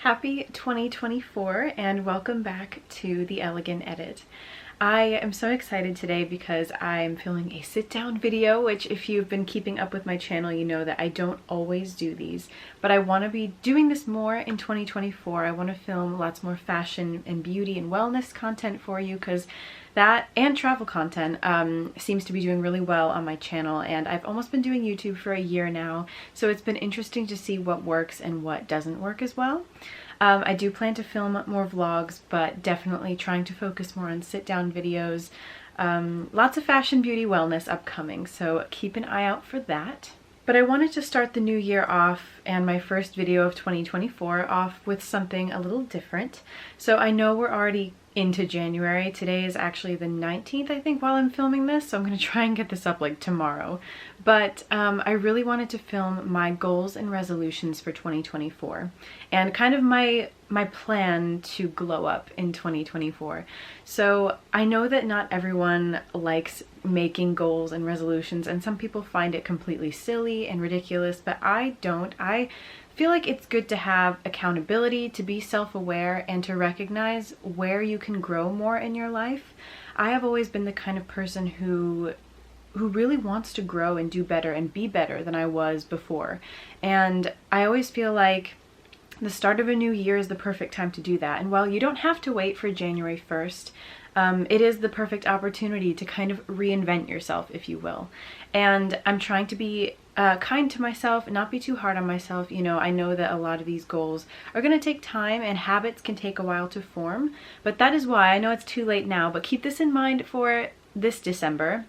Happy 2024 and welcome back to The Elegant Edit. I am so excited today because I'm filming a sit-down video, which if you've been keeping up with my channel, you know that I don't always do these, but I want to be doing this more in 2024. I want to film lots more fashion and beauty and wellness content for you because that and travel content seems to be doing really well on my channel, and I've almost been doing YouTube for a year now, so it's been interesting to see what works and what doesn't work as well. I do plan to film more vlogs, but definitely trying to focus more on sit-down videos. Lots of fashion, beauty, wellness upcoming, so keep an eye out for that. But I wanted to start the new year off and my first video of 2024 off with something a little different. So I know we're already into January. Today is actually the 19th, I think, while I'm filming this, so I'm going to try and get this up like tomorrow. But I really wanted to film my goals and resolutions for 2024 and kind of my plan to glow up in 2024. So I know that not everyone likes making goals and resolutions, and some people find it completely silly and ridiculous, but I don't. I feel like it's good to have accountability, to be self-aware, and to recognize where you can grow more in your life. I have always been the kind of person who really wants to grow and do better and be better than I was before. And I always feel like the start of a new year is the perfect time to do that. And while you don't have to wait for January 1st, it is the perfect opportunity to kind of reinvent yourself, if you will. And I'm trying to be kind to myself and not be too hard on myself. You know, I know that a lot of these goals are going to take time and habits can take a while to form, but that is why I know it's too late now, but keep this in mind for this December.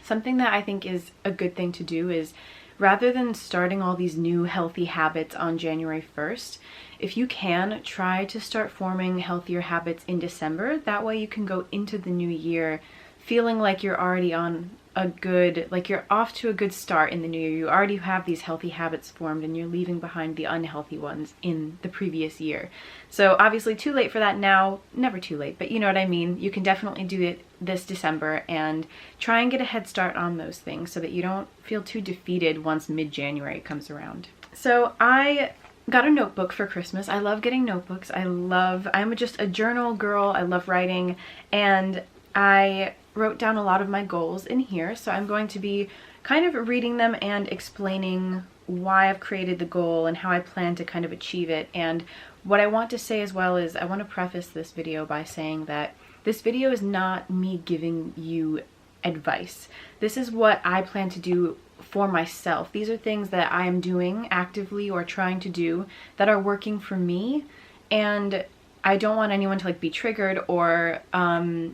Something that I think is a good thing to do is, rather than starting all these new healthy habits on January 1st, if you can, try to start forming healthier habits in December. That way you can go into the new year feeling like you're already on a good, like you're off to a good start in the new year. You already have these healthy habits formed and you're leaving behind the unhealthy ones in the previous year. So obviously too late for that now, never too late, but you know what I mean. You can definitely do it this December and try and get a head start on those things so that you don't feel too defeated once mid-January comes around. So I got a notebook for Christmas. I love getting notebooks. I'm just a journal girl. I love writing, and I wrote down a lot of my goals in here, so I'm going to be kind of reading them and explaining why I've created the goal and how I plan to kind of achieve it. And what I want to say as well is I want to preface this video by saying that this video is not me giving you advice. This is what I plan to do for myself. These are things that I am doing actively or trying to do that are working for me, and I don't want anyone to like be triggered or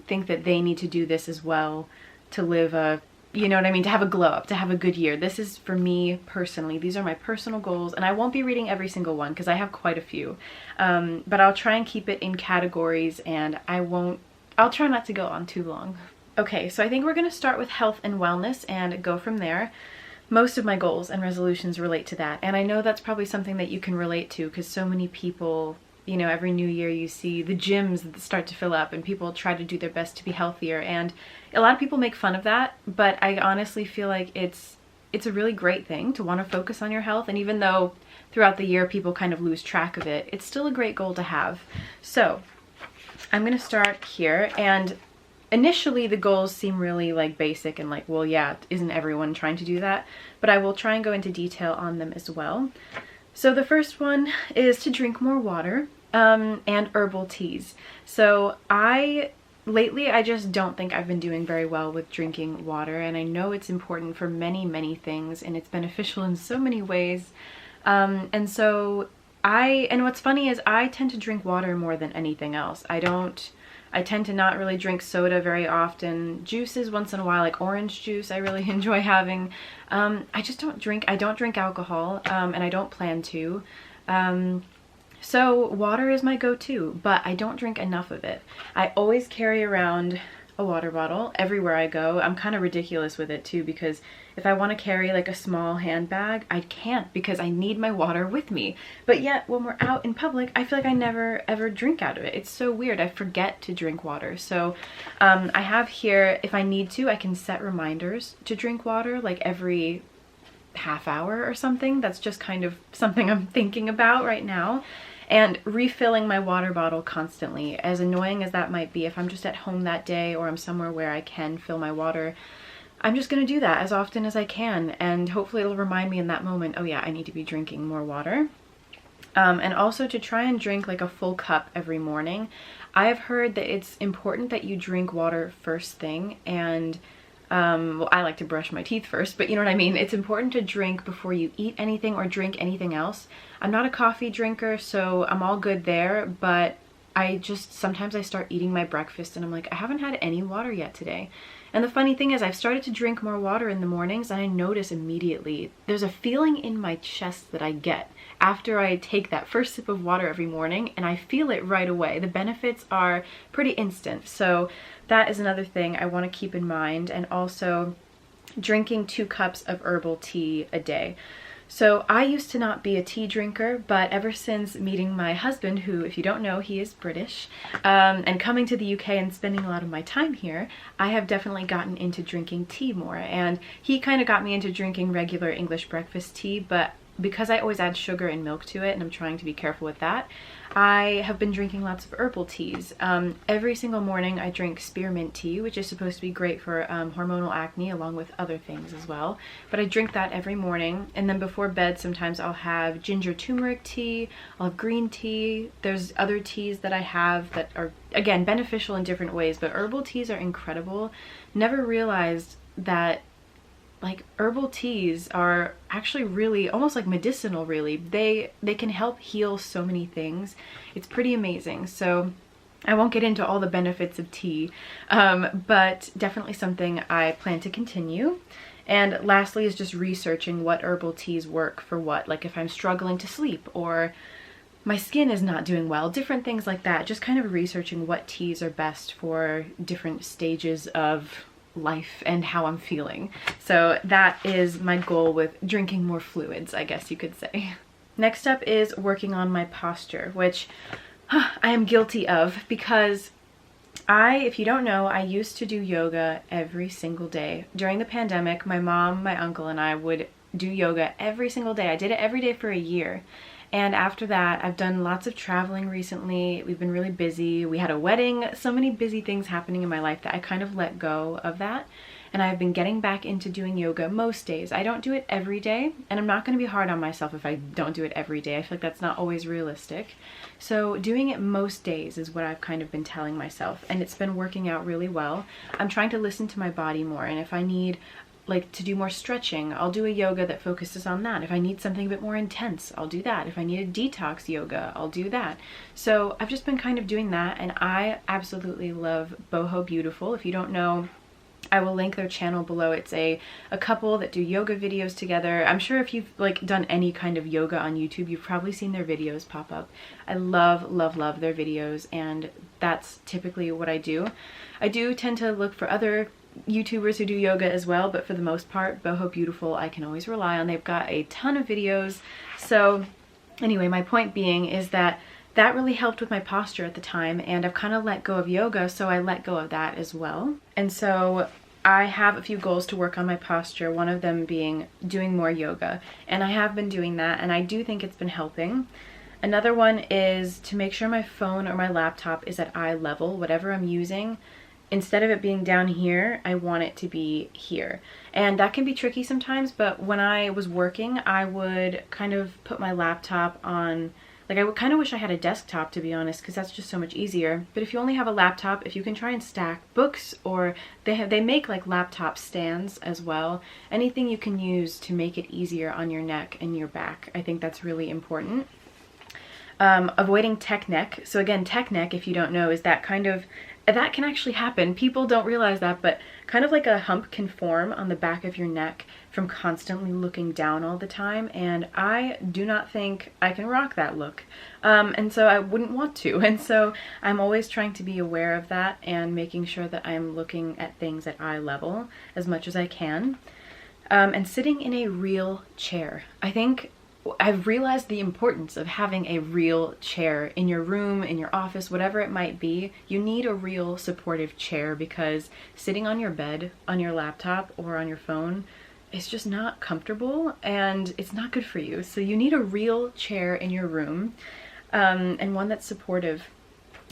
think that they need to do this as well to live a, you know what I mean, to have a glow up, to have a good year. This is for me personally. These are my personal goals, and I won't be reading every single one because I have quite a few. But I'll try and keep it in categories, and I'll try not to go on too long. Okay, so I think we're going to start with health and wellness and go from there. Most of my goals and resolutions relate to that, and I know that's probably something that you can relate to because so many people, you know, every new year you see the gyms that start to fill up and people try to do their best to be healthier, and a lot of people make fun of that, but I honestly feel like it's a really great thing to want to focus on your health, and even though throughout the year people kind of lose track of it, it's still a great goal to have. So I'm going to start here, and initially the goals seem really like basic and like, well, yeah, isn't everyone trying to do that? But I will try and go into detail on them as well. So the first one is to drink more water and herbal teas. So lately I just don't think I've been doing very well with drinking water, and I know it's important for many, many things, and it's beneficial in so many ways. And what's funny is I tend to drink water more than anything else. I tend to not really drink soda very often. Juices once in a while, like orange juice, I really enjoy having. I don't drink alcohol, and I don't plan to. So water is my go-to, but I don't drink enough of it. I always carry around a water bottle everywhere I go. I'm kind of ridiculous with it too, because if I want to carry like a small handbag, I can't because I need my water with me. But yet when we're out in public, I feel like I never ever drink out of it. It's so weird. I forget to drink water. So I have here, if I need to, I can set reminders to drink water like every half hour or something. That's just kind of something I'm thinking about right now. and refilling my water bottle constantly. As annoying as that might be, if I'm just at home that day or I'm somewhere where I can fill my water, I'm just gonna do that as often as I can, and hopefully it'll remind me in that moment, oh yeah, I need to be drinking more water. And also to try and drink like a full cup every morning. I have heard that it's important that you drink water first thing, and well, I like to brush my teeth first, but you know what I mean? It's important to drink before you eat anything or drink anything else. I'm not a coffee drinker, so I'm all good there, but sometimes I start eating my breakfast and I'm like, I haven't had any water yet today. And the funny thing is, I've started to drink more water in the mornings, and I notice immediately there's a feeling in my chest that I get after I take that first sip of water every morning, and I feel it right away. The benefits are pretty instant. So that is another thing I want to keep in mind. And also drinking 2 cups of herbal tea a day. So I used to not be a tea drinker, but ever since meeting my husband, who, if you don't know, he is British, and coming to the UK and spending a lot of my time here, I have definitely gotten into drinking tea more. And he kind of got me into drinking regular English breakfast tea, but because I always add sugar and milk to it, and I'm trying to be careful with that, I have been drinking lots of herbal teas. Every single morning I drink spearmint tea, which is supposed to be great for hormonal acne, along with other things as well. But I drink that every morning, and then before bed sometimes I'll have ginger turmeric tea, I'll have green tea. There's other teas that I have that are, again, beneficial in different ways, but herbal teas are incredible. Never realized that like herbal teas are actually really almost like medicinal, really. They can help heal so many things. It's pretty amazing. So I won't get into all the benefits of tea, but definitely something I plan to continue. And lastly is just researching what herbal teas work for what, like if I'm struggling to sleep or my skin is not doing well, different things like that. Just kind of researching what teas are best for different stages of life and how I'm feeling. So that is my goal with drinking more fluids, I guess you could say. Next up is working on my posture, which I am guilty of because if you don't know, I used to do yoga every single day. During the pandemic, my mom, my uncle, and I would do yoga every single day. I did it every day for a year. And after that, I've done lots of traveling recently. We've been really busy. We had a wedding, so many busy things happening in my life that I kind of let go of that. And I've been getting back into doing yoga most days. I don't do it every day, and I'm not going to be hard on myself if I don't do it every day. I feel like that's not always realistic. So doing it most days is what I've kind of been telling myself, and it's been working out really well. I'm trying to listen to my body more, and if I need like to do more stretching, I'll do a yoga that focuses on that. If I need something a bit more intense, I'll do that. If I need a detox yoga, I'll do that. So I've just been kind of doing that, and I absolutely love Boho Beautiful. If you don't know, I will link their channel below. It's a couple that do yoga videos together. I'm sure if you've like done any kind of yoga on YouTube, you've probably seen their videos pop up. I love, love, love their videos, and that's typically what I do. I do tend to look for other YouTubers who do yoga as well, but for the most part, Boho Beautiful I can always rely on. They've got a ton of videos. So anyway, my point being is that really helped with my posture at the time, and I've kind of let go of yoga, so I let go of that as well. And so I have a few goals to work on my posture, one of them being doing more yoga, and I have been doing that, and I do think it's been helping. Another one is to make sure my phone or my laptop is at eye level, whatever I'm using. Instead of it being down here, I want it to be here. And that can be tricky sometimes, but when I was working, I would kind of put my laptop on, like I would kind of wish I had a desktop, to be honest, because that's just so much easier. But if you only have a laptop, if you can try and stack books, or they make like laptop stands as well, anything you can use to make it easier on your neck and your back, I think that's really important. Avoiding tech neck. So again, tech neck, if you don't know, is that kind of, that can actually happen. People don't realize that, but kind of like a hump can form on the back of your neck from constantly looking down all the time, and I do not think I can rock that look. And so I wouldn't want to, and so I'm always trying to be aware of that and making sure that I'm looking at things at eye level as much as I can. And sitting in a real chair. I think I've realized the importance of having a real chair in your room, in your office, whatever it might be. You need a real supportive chair, because sitting on your bed, on your laptop, or on your phone, it's just not comfortable and it's not good for you. So you need a real chair in your room. and one that's supportive.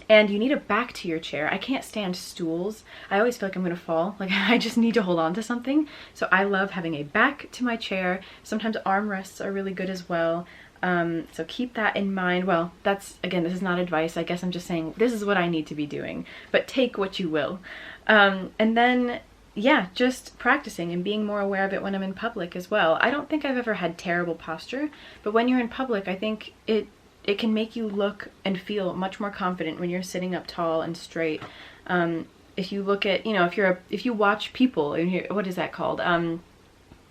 And you need a back to your chair. I can't stand stools. I always feel like I'm gonna fall. Like I just need to hold on to something. So I love having a back to my chair. Sometimes armrests are really good as well. So keep that in mind. Well, that's, again, this is not advice. I guess I'm just saying this is what I need to be doing, but take what you will. And then, yeah, just practicing and being more aware of it when I'm in public as well. I don't think I've ever had terrible posture, but when you're in public, I think it can make you look and feel much more confident when you're sitting up tall and straight. If you look at, you know, if you watch people, and what is that called?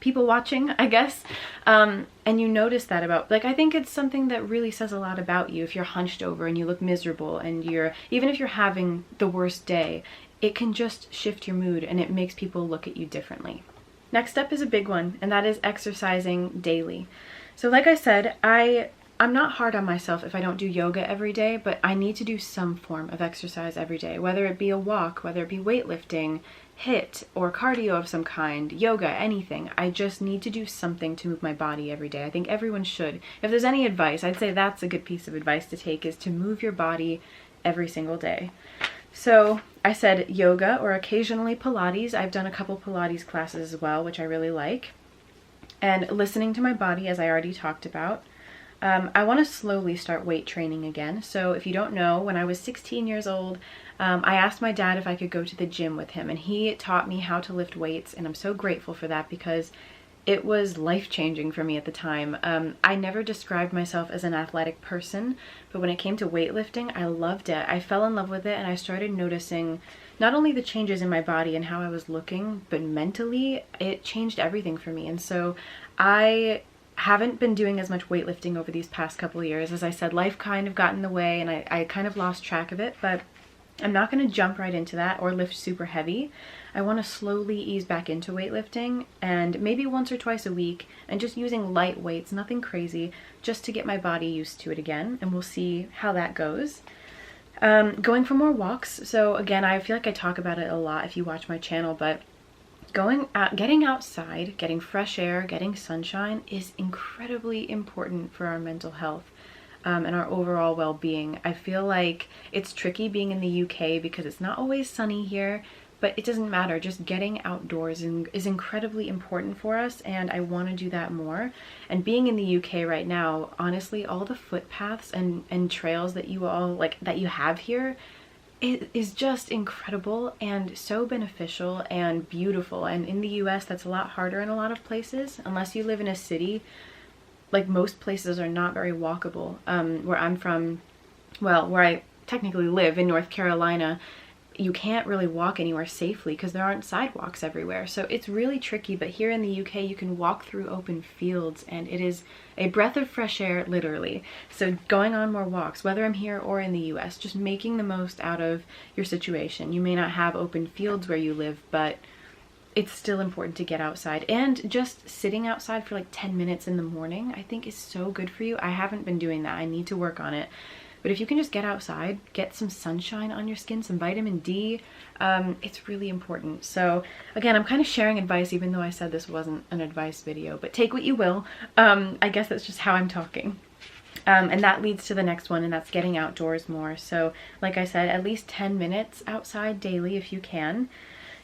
People watching, I guess. And you notice that about, like, I think it's something that really says a lot about you. If you're hunched over and you look miserable and even if you're having the worst day, it can just shift your mood and it makes people look at you differently. Next up is a big one, and that is exercising daily. So like I said, I'm not hard on myself if I don't do yoga every day, but I need to do some form of exercise every day, whether it be a walk, whether it be weightlifting, HIIT, or cardio of some kind, yoga, anything. I just need to do something to move my body every day. I think everyone should. If there's any advice, I'd say that's a good piece of advice to take, is to move your body every single day. So I said yoga or occasionally Pilates. I've done a couple Pilates classes as well, which I really like. And listening to my body, as I already talked about. I want to slowly start weight training again. So if you don't know, when I was 16 years old, I asked my dad if I could go to the gym with him, and he taught me how to lift weights, and I'm so grateful for that because it was life-changing for me at the time. I never described myself as an athletic person, but when it came to weightlifting, I loved it. I fell in love with it, and I started noticing not only the changes in my body and how I was looking, but mentally, it changed everything for me. And so I haven't been doing as much weightlifting over these past couple of years. As I said, life kind of got in the way and I kind of lost track of it, but I'm not going to jump right into that or lift super heavy. I want to slowly ease back into weightlifting, and maybe once or twice a week, and just using light weights, nothing crazy, just to get my body used to it again, and we'll see how that goes. Going for more walks. So again, I feel like I talk about it a lot if you watch my channel, but getting outside, getting fresh air, getting sunshine is incredibly important for our mental health and our overall well-being. I feel like it's tricky being in the UK because it's not always sunny here, but it doesn't matter. Just getting outdoors is incredibly important for us, and I want to do that more. And being in the UK right now, honestly, all the footpaths and trails that you have here, it is just incredible and so beneficial and beautiful. And in the US, that's a lot harder in a lot of places. Unless you live in a city, like most places are not very walkable. Where I'm from, well, where I technically live in North Carolina, you can't really walk anywhere safely because there aren't sidewalks everywhere. So it's really tricky, but here in the UK you can walk through open fields and it is a breath of fresh air, literally. So going on more walks, whether I'm here or in the US, just making the most out of your situation. You may not have open fields where you live, but it's still important to get outside. And just sitting outside for like 10 minutes in the morning, I think is so good for you. I haven't been doing that. I need to work on it. But if you can just get outside, get some sunshine on your skin, some vitamin D, it's really important. So again, I'm kind of sharing advice, even though I said this wasn't an advice video, but take what you will. I guess that's just how I'm talking. And that leads to the next one, and that's getting outdoors more. So like I said, at least 10 minutes outside daily if you can.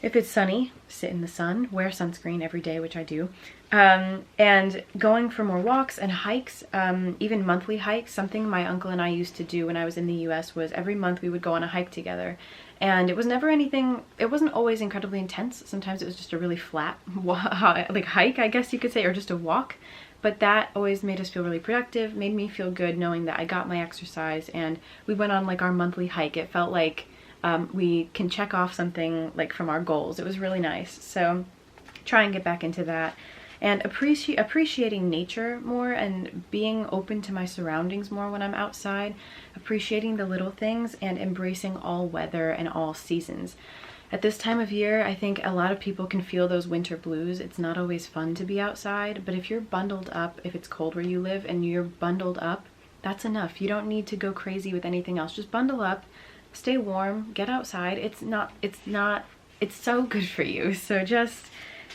If it's sunny, sit in the sun, wear sunscreen every day, which I do. And going for more walks and hikes, even monthly hikes. Something my uncle and I used to do when I was in the US was every month we would go on a hike together. And it was never anything, it wasn't always incredibly intense. Sometimes it was just a really flat like hike, I guess you could say, or just a walk. But that always made us feel really productive, made me feel good knowing that I got my exercise, and we went on like our monthly hike. It felt like we can check off something like from our goals. It was really nice. So try and get back into that. And appreciating nature more and being open to my surroundings more when I'm outside, appreciating the little things and embracing all weather and all seasons. At this time of year, I think a lot of people can feel those winter blues. It's not always fun to be outside, but if you're bundled up, if it's cold where you live and you're bundled up, that's enough. You don't need to go crazy with anything else. Just bundle up, stay warm, get outside. It's so good for you. So just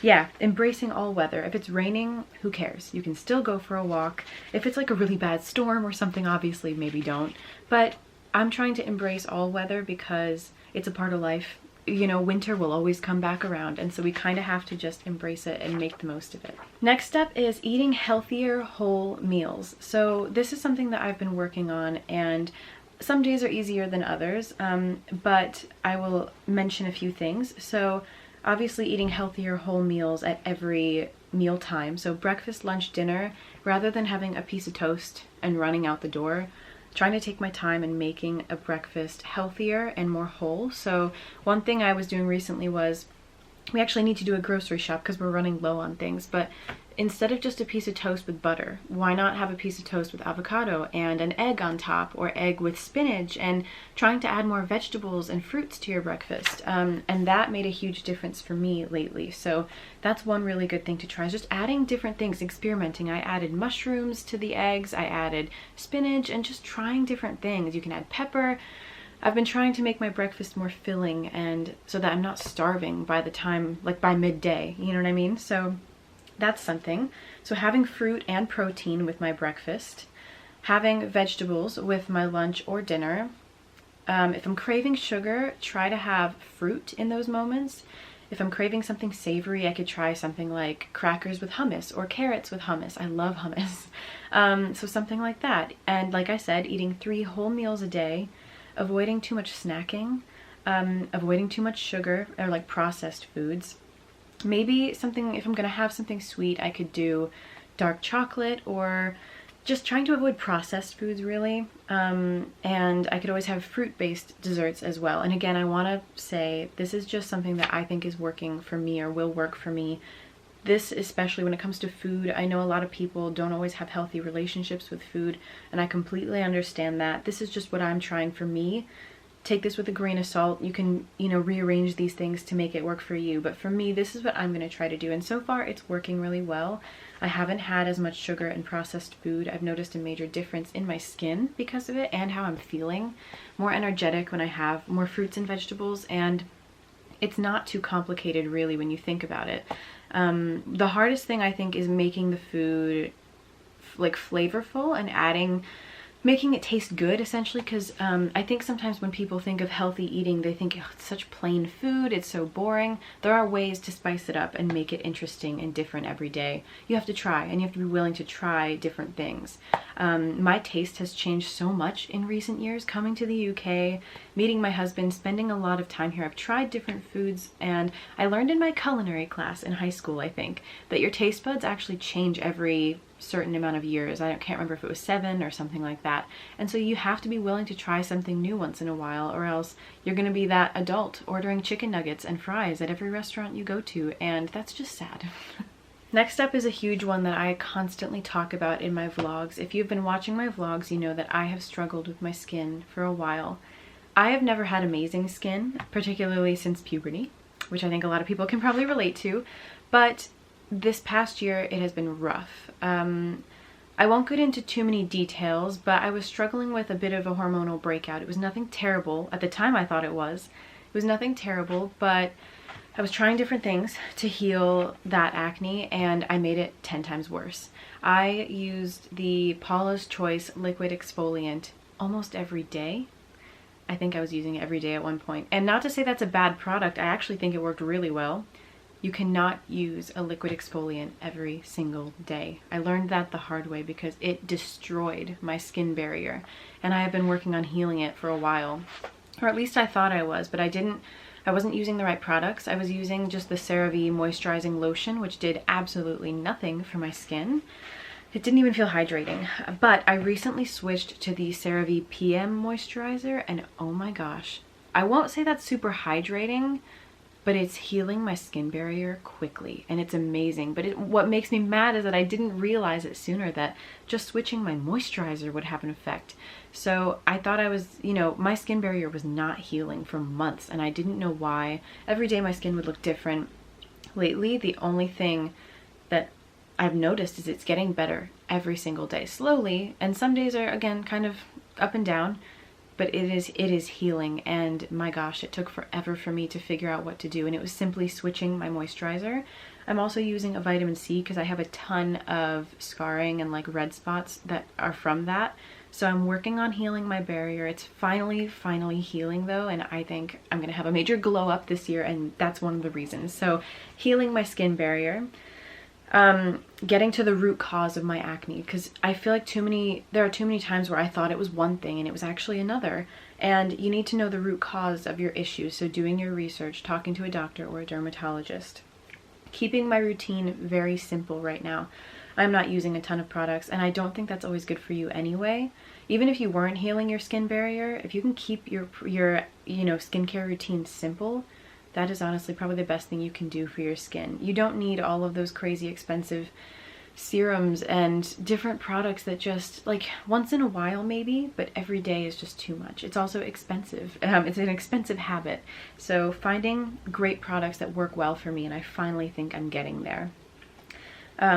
yeah, embracing all weather. If it's raining, who cares? You can still go for a walk. If it's like a really bad storm or something, obviously maybe don't. But I'm trying to embrace all weather because it's a part of life. You know, winter will always come back around, and so we kind of have to just embrace it and make the most of it. Next up is eating healthier whole meals. So this is something that I've been working on, and some days are easier than others, but I will mention a few things. So obviously eating healthier whole meals at every meal time. So breakfast, lunch, dinner, rather than having a piece of toast and running out the door, trying to take my time and making a breakfast healthier and more whole. So one thing I was doing recently was, we actually need to do a grocery shop because we're running low on things, but instead of just a piece of toast with butter, why not have a piece of toast with avocado and an egg on top, or egg with spinach, and trying to add more vegetables and fruits to your breakfast. And that made a huge difference for me lately. So that's one really good thing to try, is just adding different things, experimenting. I added mushrooms to the eggs, I added spinach, and just trying different things. You can add pepper. I've been trying to make my breakfast more filling, and so that I'm not starving by the time, like by midday, you know what I mean? So that's something. So having fruit and protein with my breakfast, having vegetables with my lunch or dinner. If I'm craving sugar, try to have fruit in those moments. If I'm craving something savory, I could try something like crackers with hummus or carrots with hummus. I love hummus. So something like that. And like I said, eating 3 whole meals a day, avoiding too much snacking, avoiding too much sugar or like processed foods. Maybe something, if I'm gonna have something sweet, I could do dark chocolate, or just trying to avoid processed foods really. And I could always have fruit-based desserts as well. And again, I wanna say this is just something that I think is working for me or will work for me. This, especially when it comes to food, I know a lot of people don't always have healthy relationships with food, and I completely understand that. This is just what I'm trying for me. Take this with a grain of salt. You can, you know, rearrange these things to make it work for you. But for me, this is what I'm going to try to do. And so far, it's working really well. I haven't had as much sugar and processed food. I've noticed a major difference in my skin because of it, and how I'm feeling. More energetic when I have more fruits and vegetables, and it's not too complicated really when you think about it. The hardest thing I think is making the food like flavorful and making it taste good, essentially, because I think sometimes when people think of healthy eating, they think, oh, it's such plain food, it's so boring. There are ways to spice it up and make it interesting and different every day. You have to try, and you have to be willing to try different things. My taste has changed so much in recent years, coming to the UK, meeting my husband, spending a lot of time here. I've tried different foods, and I learned in my culinary class in high school, I think, that your taste buds actually change every certain amount of years. I can't remember if it was 7 or something like that. And so you have to be willing to try something new once in a while, or else you're going to be that adult ordering chicken nuggets and fries at every restaurant you go to, and that's just sad. Next up is a huge one that I constantly talk about in my vlogs. If you've been watching my vlogs, you know that I have struggled with my skin for a while. I have never had amazing skin, particularly since puberty, which I think a lot of people can probably relate to, but this past year it has been rough. I won't get into too many details, but I was struggling with a bit of a hormonal breakout. It was nothing terrible. At the time I thought it was. It was nothing terrible, but I was trying different things to heal that acne, and I made it 10 times worse. I used the Paula's Choice liquid exfoliant almost every day. I think I was using it every day at one point. And not to say that's a bad product, I actually think it worked really well. You cannot use a liquid exfoliant every single day. I learned that the hard way because it destroyed my skin barrier, and I have been working on healing it for a while. Or at least I thought I was, but I wasn't using the right products. I was using just the CeraVe moisturizing lotion, which did absolutely nothing for my skin. It didn't even feel hydrating. But I recently switched to the CeraVe PM moisturizer, and oh my gosh. I won't say that's super hydrating, but it's healing my skin barrier quickly, and it's amazing. But what makes me mad is that I didn't realize it sooner, that just switching my moisturizer would have an effect. So I thought I was, you know, my skin barrier was not healing for months, and I didn't know why. Every day my skin would look different. Lately, the only thing that I've noticed is it's getting better every single day, slowly, and some days are, again, kind of up and down. But it is healing, and my gosh, it took forever for me to figure out what to do, and it was simply switching my moisturizer. I'm also using a vitamin C because I have a ton of scarring and like red spots that are from that. So I'm working on healing my barrier. It's finally healing though, and I think I'm gonna have a major glow up this year, and that's one of the reasons. So healing my skin barrier, getting to the root cause of my acne, because I feel like there are too many times where I thought it was one thing and it was actually another, and you need to know the root cause of your issue. So doing your research, talking to a doctor or a dermatologist. Keeping my routine very simple right now. I'm not using a ton of products, and I don't think that's always good for you anyway. Even if you weren't healing your skin barrier, if you can keep your skincare routine simple, that is honestly probably the best thing you can do for your skin. You don't need all of those crazy expensive serums and different products that just, like, once in a while maybe, but every day is just too much. It's also expensive. It's an expensive habit. So finding great products that work well for me, and I finally think I'm getting there.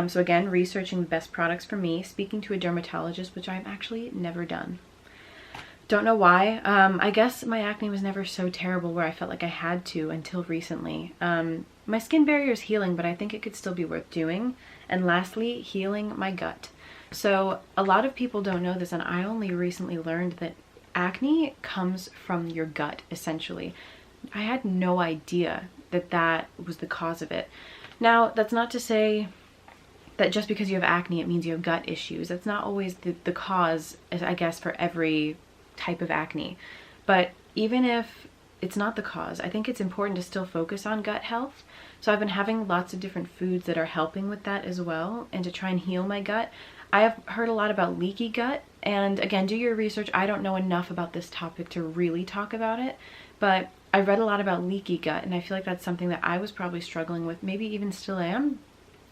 So again, researching the best products for me, speaking to a dermatologist, which I've actually never done. Don't know why. I guess my acne was never so terrible where I felt like I had to until recently. My skin barrier is healing, but I think it could still be worth doing. And lastly, healing my gut. So a lot of people don't know this, and I only recently learned that acne comes from your gut, essentially. I had no idea that that was the cause of it. Now, that's not to say that just because you have acne, it means you have gut issues. That's not always the cause, I guess, for every type of acne. But even if it's not the cause, I think it's important to still focus on gut health. So I've been having lots of different foods that are helping with that as well, and to try and heal my gut. I have heard a lot about leaky gut, and again, do your research. I don't know enough about this topic to really talk about it, but I read a lot about leaky gut, and I feel like that's something that I was probably struggling with, maybe even still am.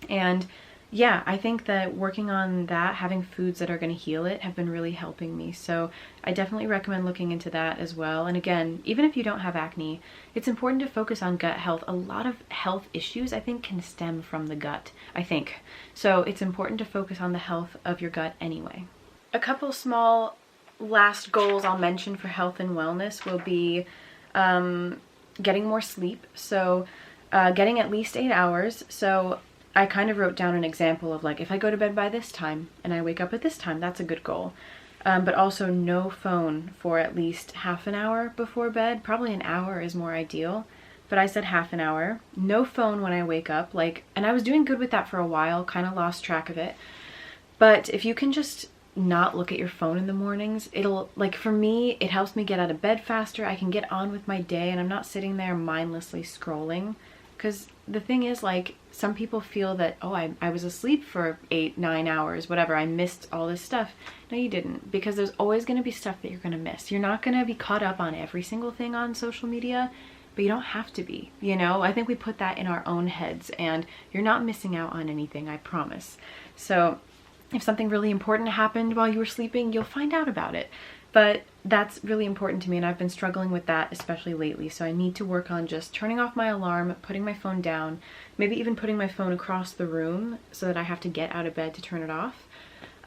And yeah, I think that working on that, having foods that are going to heal it, have been really helping me. So I definitely recommend looking into that as well. And again, even if you don't have acne, it's important to focus on gut health. A lot of health issues, I think, can stem from the gut, I think. So it's important to focus on the health of your gut anyway. A couple small last goals I'll mention for health and wellness will be getting more sleep. So getting at least 8 hours. So I kind of wrote down an example of, like, if I go to bed by this time and I wake up at this time, that's a good goal. But also no phone for at least half an hour before bed. Probably an hour is more ideal, but I said half an hour. No phone when I wake up, and I was doing good with that for a while, kind of lost track of it. But if you can just not look at your phone in the mornings, it'll, like, for me, it helps me get out of bed faster. I can get on with my day, and I'm not sitting there mindlessly scrolling. Because the thing is, like, some people feel that, oh, I was asleep for 8-9 hours, whatever, I missed all this stuff. No, you didn't, because there's always going to be stuff that you're going to miss. You're not going to be caught up on every single thing on social media, but you don't have to be, you know? I think we put that in our own heads, and you're not missing out on anything, I promise. So if something really important happened while you were sleeping, you'll find out about it. But that's really important to me, and I've been struggling with that, especially lately. So I need to work on just turning off my alarm, putting my phone down, maybe even putting my phone across the room so that I have to get out of bed to turn it off.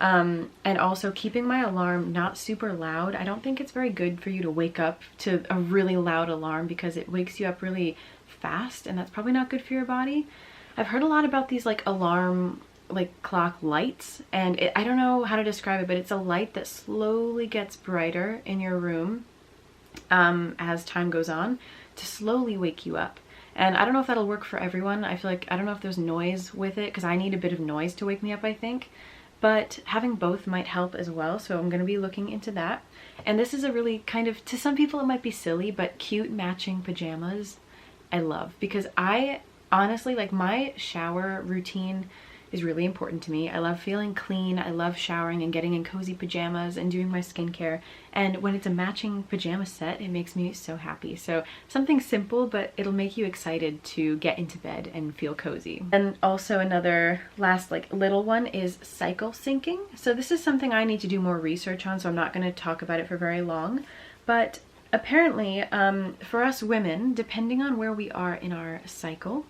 And also keeping my alarm not super loud. I don't think it's very good for you to wake up to a really loud alarm because it wakes you up really fast, and that's probably not good for your body. I've heard a lot about these alarm clock lights, and I don't know how to describe it, but it's a light that slowly gets brighter in your room as time goes on to slowly wake you up. And I don't know if that'll work for everyone. I feel like, I don't know if there's noise with it, because I need a bit of noise to wake me up, I think. But having both might help as well, so I'm going to be looking into that. And this is a really kind of, to some people it might be silly, but cute matching pajamas I love, because I honestly, my shower routine is really important to me. I love feeling clean. I love showering and getting in cozy pajamas and doing my skincare. And when it's a matching pajama set, it makes me so happy. So something simple, but it'll make you excited to get into bed and feel cozy. And also another last little one is cycle syncing. So this is something I need to do more research on, so I'm not going to talk about it for very long. But apparently, for us women, depending on where we are in our cycle,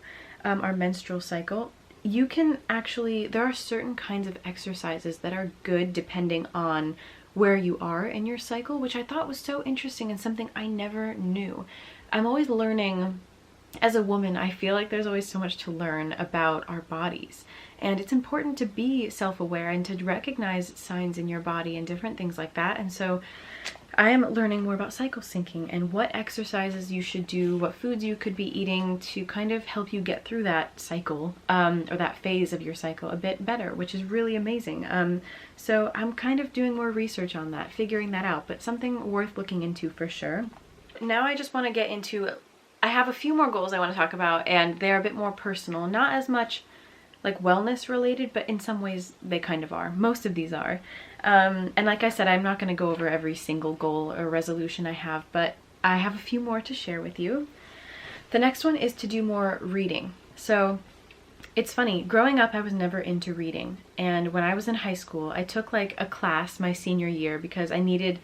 our menstrual cycle, you can actually, there are certain kinds of exercises that are good depending on where you are in your cycle, which I thought was so interesting and something I never knew. I'm always learning as a woman, I feel like there's always so much to learn about our bodies. And it's important to be self-aware and to recognize signs in your body and different things like that. And so I am learning more about cycle syncing and what exercises you should do, what foods you could be eating to kind of help you get through that cycle or that phase of your cycle a bit better, which is really amazing. So I'm kind of doing more research on that, figuring that out, but something worth looking into for sure. Now I just want to get into, I have a few more goals I want to talk about, and they're a bit more personal, not as much like wellness related, but in some ways they kind of are. Most of these are. And like I said, I'm not going to go over every single goal or resolution I have, but I have a few more to share with you. The next one is to do more reading. So it's funny, growing up I was never into reading, and when I was in high school I took like a class my senior year because I needed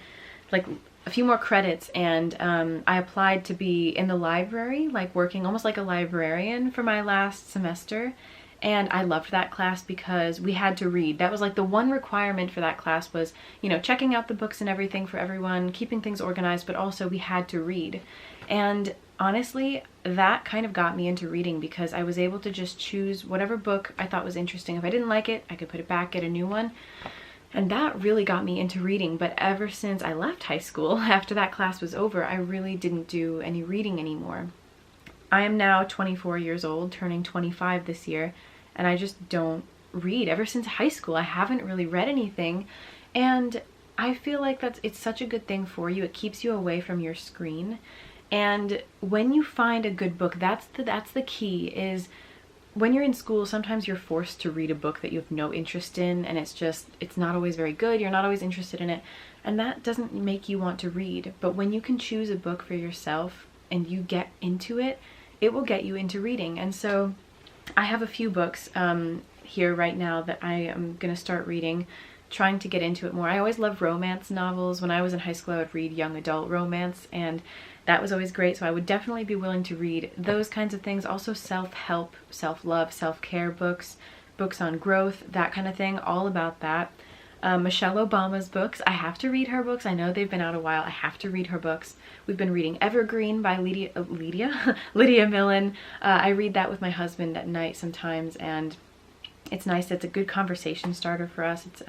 like a few more credits, and I applied to be in the library, like working almost like a librarian for my last semester. And I loved that class because we had to read. That was like the one requirement for that class was, you know, checking out the books and everything for everyone, keeping things organized, but also we had to read. And honestly, that kind of got me into reading because I was able to just choose whatever book I thought was interesting. If I didn't like it, I could put it back, get a new one. And that really got me into reading. But ever since I left high school, after that class was over, I really didn't do any reading anymore. I am now 24 years old, turning 25 this year, and I just don't read. Ever since high school, I haven't really read anything, and I feel like it's such a good thing for you. It keeps you away from your screen, and when you find a good book, that's the key. Is when you're in school, sometimes you're forced to read a book that you have no interest in, and it's not always very good. You're not always interested in it, and that doesn't make you want to read. But when you can choose a book for yourself and you get into it, it will get you into reading. And so I have a few books here right now that I am gonna start reading, trying to get into it more. I always loved romance novels. When I was in high school, I would read young adult romance, and that was always great. So I would definitely be willing to read those kinds of things. Also self-help, self-love, self-care books, books on growth, that kind of thing, all about that. Michelle Obama's books. I have to read her books. I know they've been out a while. I have to read her books. We've been reading Evergreen by Lydia Millen. I read that with my husband at night sometimes, and it's nice. It's a good conversation starter for us. It's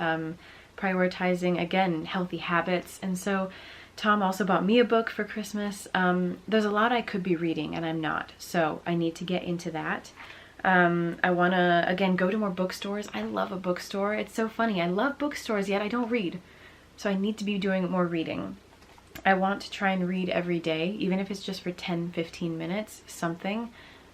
prioritizing, again, healthy habits. And so Tom also bought me a book for Christmas. There's a lot I could be reading and I'm not, so I need to get into that. I want to, again, go to more bookstores. I love a bookstore. It's so funny. I love bookstores, yet I don't read. So I need to be doing more reading. I want to try and read every day, even if it's just for 10-15 minutes, something.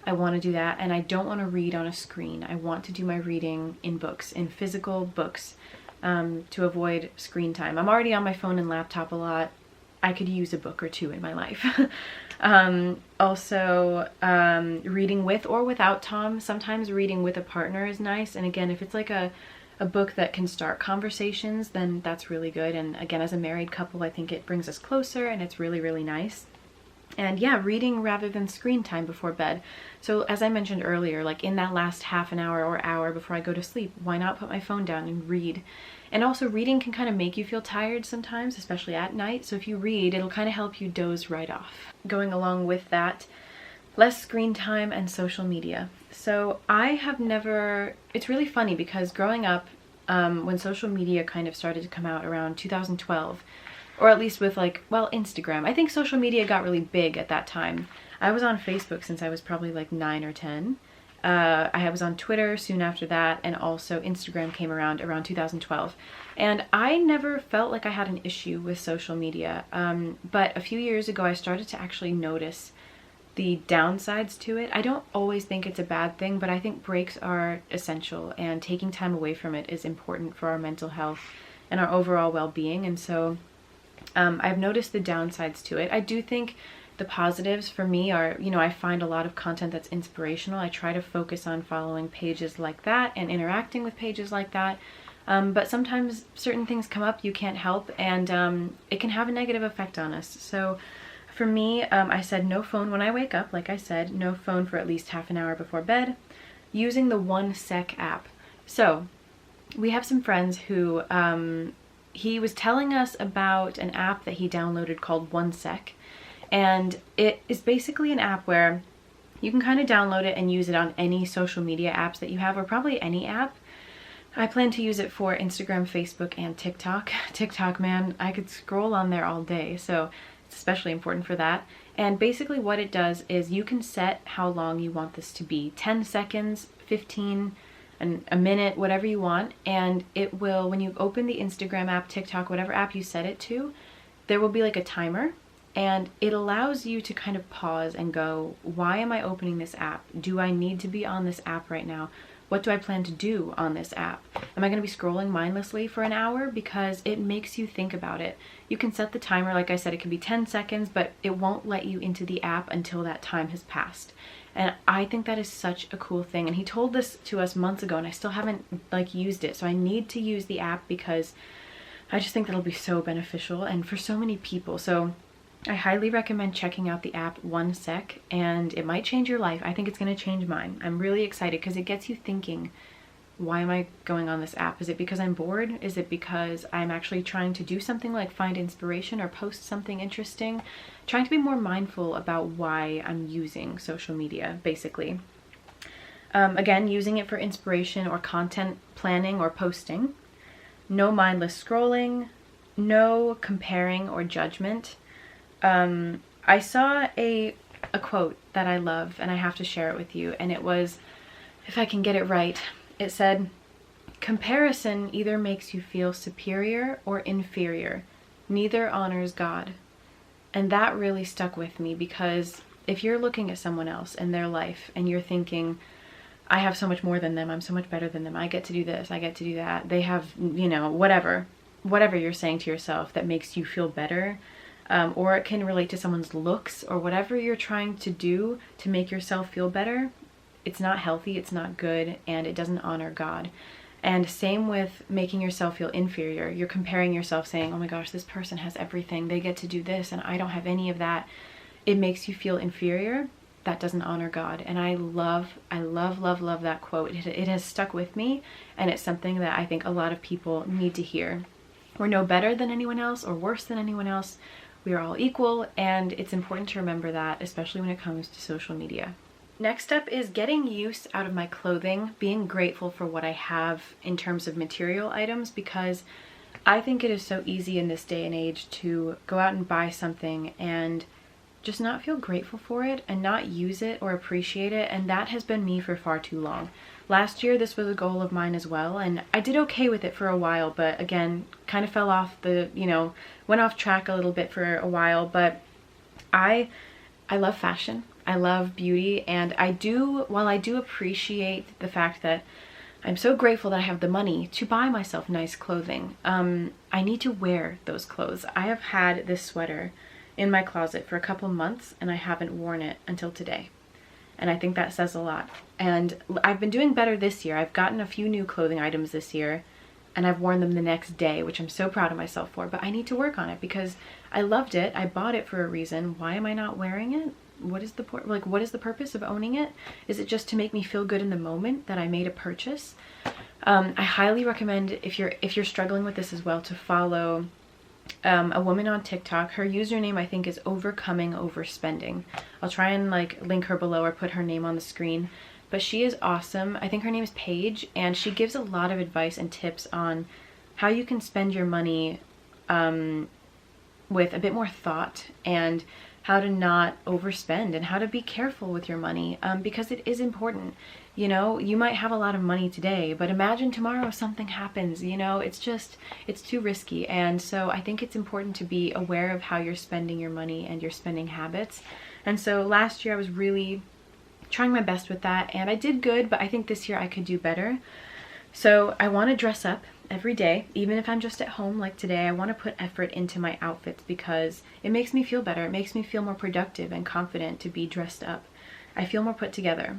I want to do that, and I don't want to read on a screen. I want to do my reading in books, in physical books, to avoid screen time. I'm already on my phone and laptop a lot. I could use a book or two in my life. Also, reading with or without Tom. Sometimes reading with a partner is nice. And again, if it's like a book that can start conversations, then that's really good. And again, as a married couple, I think it brings us closer and it's really, really nice. And yeah, reading rather than screen time before bed. So as I mentioned earlier, like in that last half an hour or hour before I go to sleep, why not put my phone down and read? And also reading can kind of make you feel tired sometimes, especially at night. So if you read, it'll kind of help you doze right off. Going along with that, less screen time and social media. So I have never, it's really funny because growing up, when social media kind of started to come out around 2012, or at least with like, well, Instagram. I think social media got really big at that time. I was on Facebook since I was probably like 9 or 10. I was on Twitter soon after that, and also Instagram came around 2012. And I never felt like I had an issue with social media. But a few years ago, I started to actually notice the downsides to it. I don't always think it's a bad thing, but I think breaks are essential, and taking time away from it is important for our mental health and our overall well-being. And so I've noticed the downsides to it. I do think the positives for me are, you know, I find a lot of content that's inspirational. I try to focus on following pages like that and interacting with pages like that. But sometimes certain things come up you can't help, and it can have a negative effect on us. So for me, I said no phone when I wake up. Like I said, no phone for at least half an hour before bed, using the OneSec app. So we have some friends who, he was telling us about an app that he downloaded called OneSec. And it is basically an app where You can kind of download it and use it on any social media apps that you have, or probably any app. I plan to use it for Instagram, Facebook, and TikTok. TikTok, man, I could scroll on there all day, so it's especially important for that. And basically what it does is you can set how long you want this to be. 10 seconds, 15, a minute, whatever you want. And it will, when you open the Instagram app, TikTok, whatever app you set it to, there will be like a timer. And it allows you to kind of pause and go, why am I opening this app? Do I need to be on this app right now? What do I plan to do on this app? Am I going to be scrolling mindlessly for an hour? Because it makes you think about it. You can set the timer, like I said, it can be 10 seconds, but it won't let you into the app until that time has passed. And I think that is such a cool thing. And he told this to us months ago, and I still haven't like used it. So I need to use the app because I just think that'll be so beneficial and for so many people. So I highly recommend checking out the app OneSec, and it might change your life. I think it's going to change mine. I'm really excited because it gets you thinking, why am I going on this app? Is it because I'm bored? Is it because I'm actually trying to do something like find inspiration or post something interesting? Trying to be more mindful about why I'm using social media, basically. Again, using it for inspiration or content planning or posting. No mindless scrolling. No comparing or judgment. I saw a quote that I love, and I have to share it with you, and it was, if I can get it right, it said, comparison either makes you feel superior or inferior. Neither honors God. And that really stuck with me, because if you're looking at someone else and their life and you're thinking, I have so much more than them, I'm so much better than them, I get to do this, I get to do that, they have, you know, whatever you're saying to yourself that makes you feel better, or it can relate to someone's looks or whatever you're trying to do to make yourself feel better, it's not healthy, it's not good, and it doesn't honor God. And same with making yourself feel inferior. You're comparing yourself saying, oh my gosh, this person has everything, they get to do this and I don't have any of that. It makes you feel inferior. That doesn't honor God. And I love that quote. It has stuck with me, and it's something that I think a lot of people need to hear. We're no better than anyone else or worse than anyone else. We are all equal, and it's important to remember that, especially when it comes to social media. Next up is getting use out of my clothing, being grateful for what I have in terms of material items, because I think it is so easy in this day and age to go out and buy something and just not feel grateful for it and not use it or appreciate it, and that has been me for far too long. Last year this was a goal of mine as well, and I did okay with it for a while, but again, kind of fell off the, went off track a little bit for a while. But I love fashion, I love beauty, and while I do appreciate the fact that I'm so grateful that I have the money to buy myself nice clothing, I need to wear those clothes. I have had this sweater in my closet for a couple months and I haven't worn it until today. And I think that says a lot. And I've been doing better this year. I've gotten a few new clothing items this year and I've worn them the next day, which I'm so proud of myself for, but I need to work on it because I loved it. I bought it for a reason. Why am I not wearing it? What is the purpose of owning it? Is it just to make me feel good in the moment that I made a purchase? I highly recommend, if you're struggling with this as well, to follow a woman on TikTok. Her username I think is Overcoming Overspending. I'll try and link her below or put her name on the screen, but she is awesome. I think her name is Paige, and she gives a lot of advice and tips on how you can spend your money with a bit more thought, and how to not overspend and how to be careful with your money, because it is important. You might have a lot of money today, but imagine tomorrow something happens, it's too risky. And so I think it's important to be aware of how you're spending your money and your spending habits. And so last year I was really trying my best with that, and I did good, but I think this year I could do better. So I want to dress up every day, even if I'm just at home like today. I want to put effort into my outfits because it makes me feel better. It makes me feel more productive and confident to be dressed up. I feel more put together.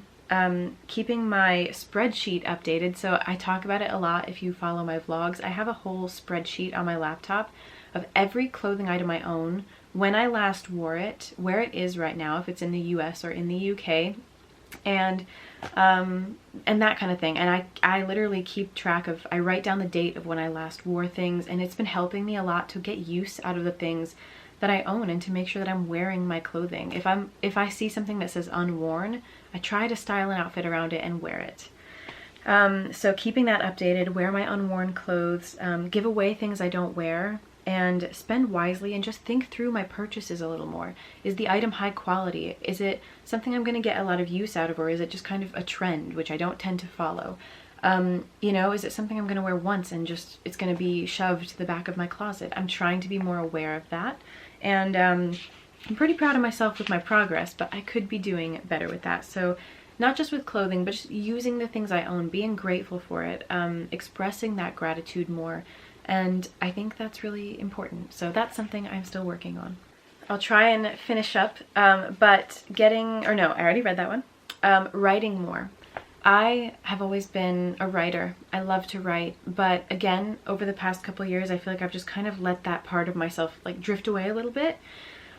Keeping my spreadsheet updated, so I talk about it a lot if you follow my vlogs. I have a whole spreadsheet on my laptop of every clothing item I own, when I last wore it, where it is right now, if it's in the US or in the UK, and that kind of thing. And I literally keep track of, I write down the date of when I last wore things, and it's been helping me a lot to get use out of the things that I own and to make sure that I'm wearing my clothing. If I see something that says unworn, I try to style an outfit around it and wear it. So keeping that updated, wear my unworn clothes, give away things I don't wear, and spend wisely and just think through my purchases a little more. Is the item high quality? Is it something I'm going to get a lot of use out of, or is it just kind of a trend, which I don't tend to follow? You know, is it something I'm going to wear once and just it's going to be shoved to the back of my closet? I'm trying to be more aware of that, and I'm pretty proud of myself with my progress, but I could be doing better with that. So not just with clothing, but just using the things I own, being grateful for it, expressing that gratitude more. And I think that's really important. So that's something I'm still working on. I'll try and finish up, but I already read that one. Writing more. I have always been a writer. I love to write, but again, over the past couple years, I feel like I've just kind of let that part of myself like drift away a little bit.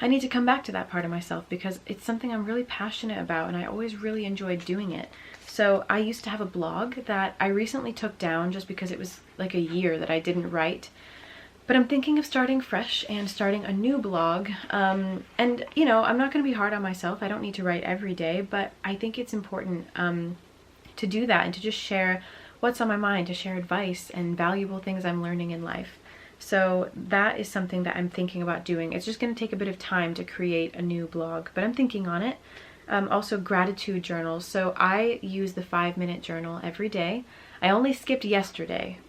I need to come back to that part of myself because it's something I'm really passionate about and I always really enjoyed doing it. So I used to have a blog that I recently took down just because it was like a year that I didn't write. But I'm thinking of starting fresh and starting a new blog. And you know, I'm not going to be hard on myself. I don't need to write every day, but I think it's important to do that and to just share what's on my mind, to share advice and valuable things I'm learning in life. So that is something that I'm thinking about doing. It's just going to take a bit of time to create a new blog, but I'm thinking on it. Also gratitude journals. So I use the 5-minute journal every day. I only skipped yesterday.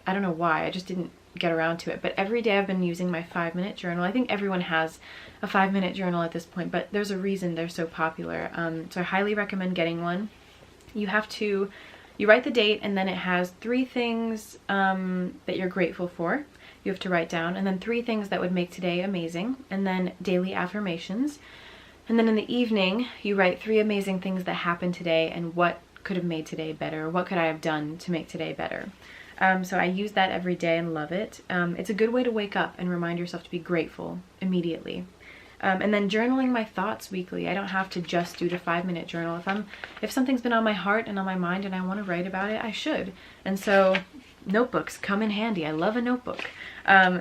I don't know why, I just didn't get around to it, but every day I've been using my 5-minute journal. I think everyone has a 5-minute journal at this point, but there's a reason they're so popular. So I highly recommend getting one. You write the date, and then it has 3 things that you're grateful for. You have to write down, and then 3 things that would make today amazing, and then daily affirmations. And then in the evening, you write 3 amazing things that happened today and what could have made today better, or what could I have done to make today better. So I use that every day and love it. It's a good way to wake up and remind yourself to be grateful immediately. And then journaling my thoughts weekly. I don't have to just do the 5-minute journal. If something's been on my heart and on my mind and I want to write about it, I should. And so notebooks come in handy. I love a notebook.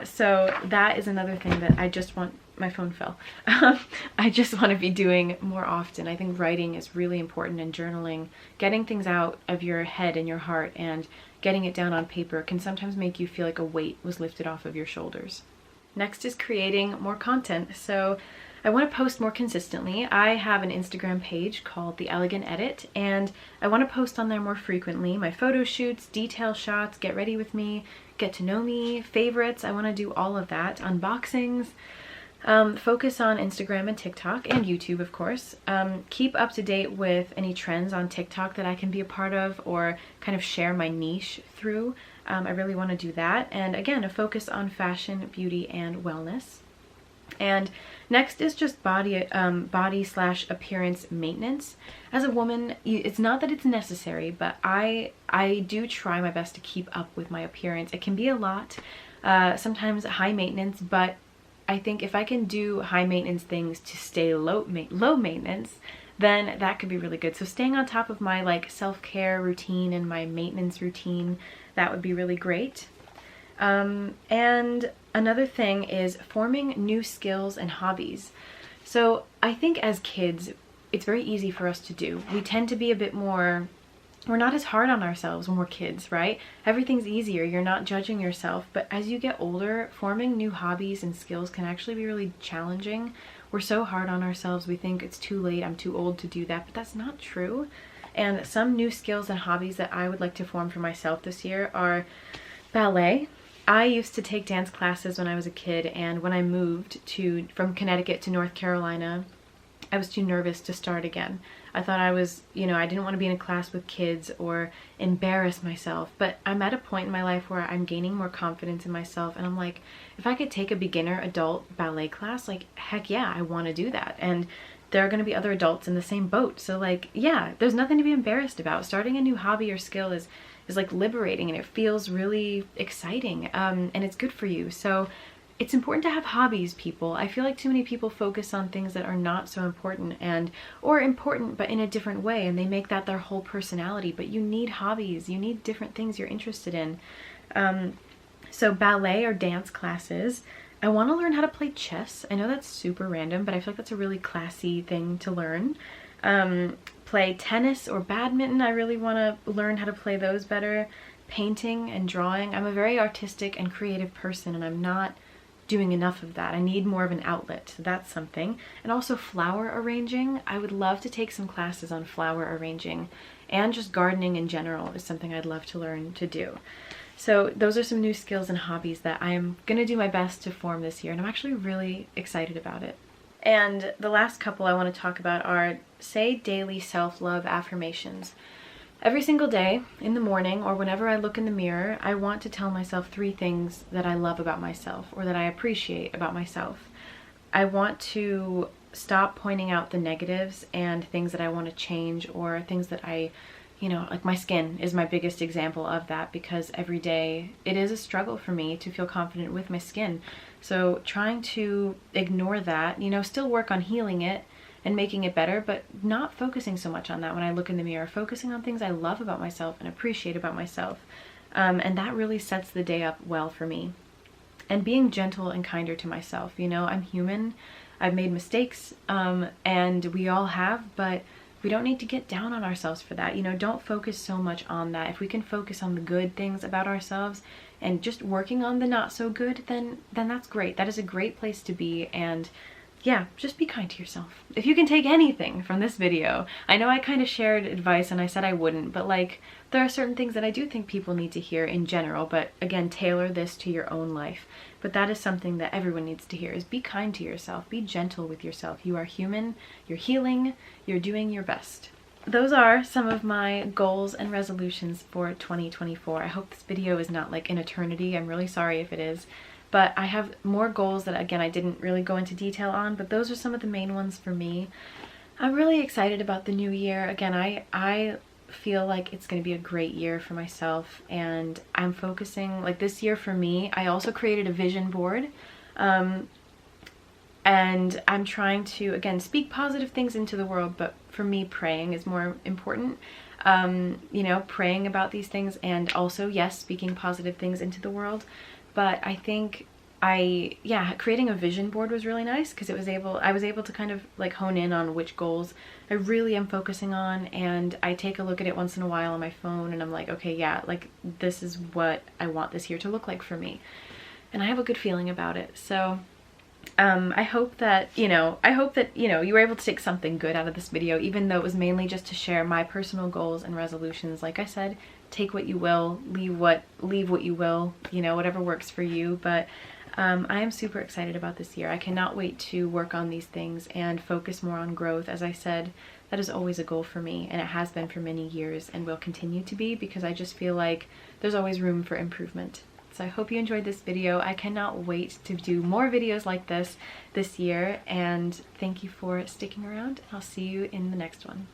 So that is another thing that I just want. My phone fell. I just want to be doing more often. I think writing is really important, and journaling, getting things out of your head and your heart and getting it down on paper can sometimes make you feel like a weight was lifted off of your shoulders. Next is creating more content. So I want to post more consistently. I have an Instagram page called The Elegant Edit, and I want to post on there more frequently. My photo shoots, detail shots, get ready with me, get to know me, favorites. I want to do all of that. Unboxings. Focus on Instagram and TikTok and YouTube, of course. Keep up to date with any trends on TikTok that I can be a part of or kind of share my niche through. I really want to do that. And again, a focus on fashion, beauty, and wellness. And next is just body/appearance maintenance. As a woman, it's not that it's necessary, but I do try my best to keep up with my appearance. It can be a lot, sometimes high maintenance, but I think if I can do high maintenance things to stay low maintenance, then that could be really good. So staying on top of my like self-care routine and my maintenance routine, that would be really great. And another thing is forming new skills and hobbies. So I think as kids, it's very easy for us to do. We tend to be a bit more, we're not as hard on ourselves when we're kids, right? Everything's easier. You're not judging yourself. But as you get older, forming new hobbies and skills can actually be really challenging. We're so hard on ourselves. We think it's too late. I'm too old to do that. But that's not true. And some new skills and hobbies that I would like to form for myself this year are ballet. I used to take dance classes when I was a kid, and when I moved from Connecticut to North Carolina, I was too nervous to start again. I thought I was, I didn't want to be in a class with kids or embarrass myself, but I'm at a point in my life where I'm gaining more confidence in myself, and I'm like, if I could take a beginner adult ballet class, like, heck yeah, I want to do that. And there are going to be other adults in the same boat. So like, yeah, there's nothing to be embarrassed about. Starting a new hobby or skill is like liberating, and it feels really exciting, and it's good for you. So it's important to have hobbies, people. I feel like too many people focus on things that are not so important or important but in a different way, and they make that their whole personality. But you need hobbies. You need different things you're interested in. So ballet or dance classes, I want to learn how to play chess. I know that's super random, but I feel like that's a really classy thing to learn. Play tennis or badminton. I really want to learn how to play those better. Painting and drawing. I'm a very artistic and creative person, and I'm not doing enough of that. I need more of an outlet, so that's something. And also flower arranging. I would love to take some classes on flower arranging, and just gardening in general is something I'd love to learn to do. So those are some new skills and hobbies that I am gonna do my best to form this year, and I'm actually really excited about it. And the last couple I want to talk about are say daily self-love affirmations. Every single day in the morning or whenever I look in the mirror, I want to tell myself 3 things that I love about myself or that I appreciate about myself. I want to stop pointing out the negatives and things that I want to change, or things that like my skin is my biggest example of that, because every day it is a struggle for me to feel confident with my skin. So trying to ignore that, still work on healing it and making it better, but not focusing so much on that when I look in the mirror, focusing on things I love about myself and appreciate about myself. And that really sets the day up well for me. And being gentle and kinder to myself. I'm human, I've made mistakes, and we all have, but we don't need to get down on ourselves for that. Don't focus so much on that. If we can focus on the good things about ourselves and just working on the not so good, then that's great. That is a great place to be. And yeah, just be kind to yourself. If you can take anything from this video, I know I kind of shared advice and I said I wouldn't, but there are certain things that I do think people need to hear in general, but again, tailor this to your own life. But that is something that everyone needs to hear, is be kind to yourself, be gentle with yourself. You are human, you're healing, you're doing your best. Those are some of my goals and resolutions for 2024. I hope this video is not like an eternity. I'm really sorry if it is. But I have more goals that, again, I didn't really go into detail on, but those are some of the main ones for me. I'm really excited about the new year. Again, I feel like it's going to be a great year for myself, and I'm focusing, this year for me, I also created a vision board, and I'm trying to, again, speak positive things into the world, but for me, praying is more important. Praying about these things, and also, yes, speaking positive things into the world. But I think creating a vision board was really nice, because I was able to kind of hone in on which goals I really am focusing on, and I take a look at it once in a while on my phone, and I'm like, okay, yeah, this is what I want this year to look like for me. And I have a good feeling about it. So I hope that, you were able to take something good out of this video, even though it was mainly just to share my personal goals and resolutions. Like I said, take what you will, leave what you will, whatever works for you. But I am super excited about this year. I cannot wait to work on these things and focus more on growth. As I said, that is always a goal for me, and it has been for many years and will continue to be, because I just feel like there's always room for improvement. So I hope you enjoyed this video. I cannot wait to do more videos like this year, and thank you for sticking around. I'll see you in the next one.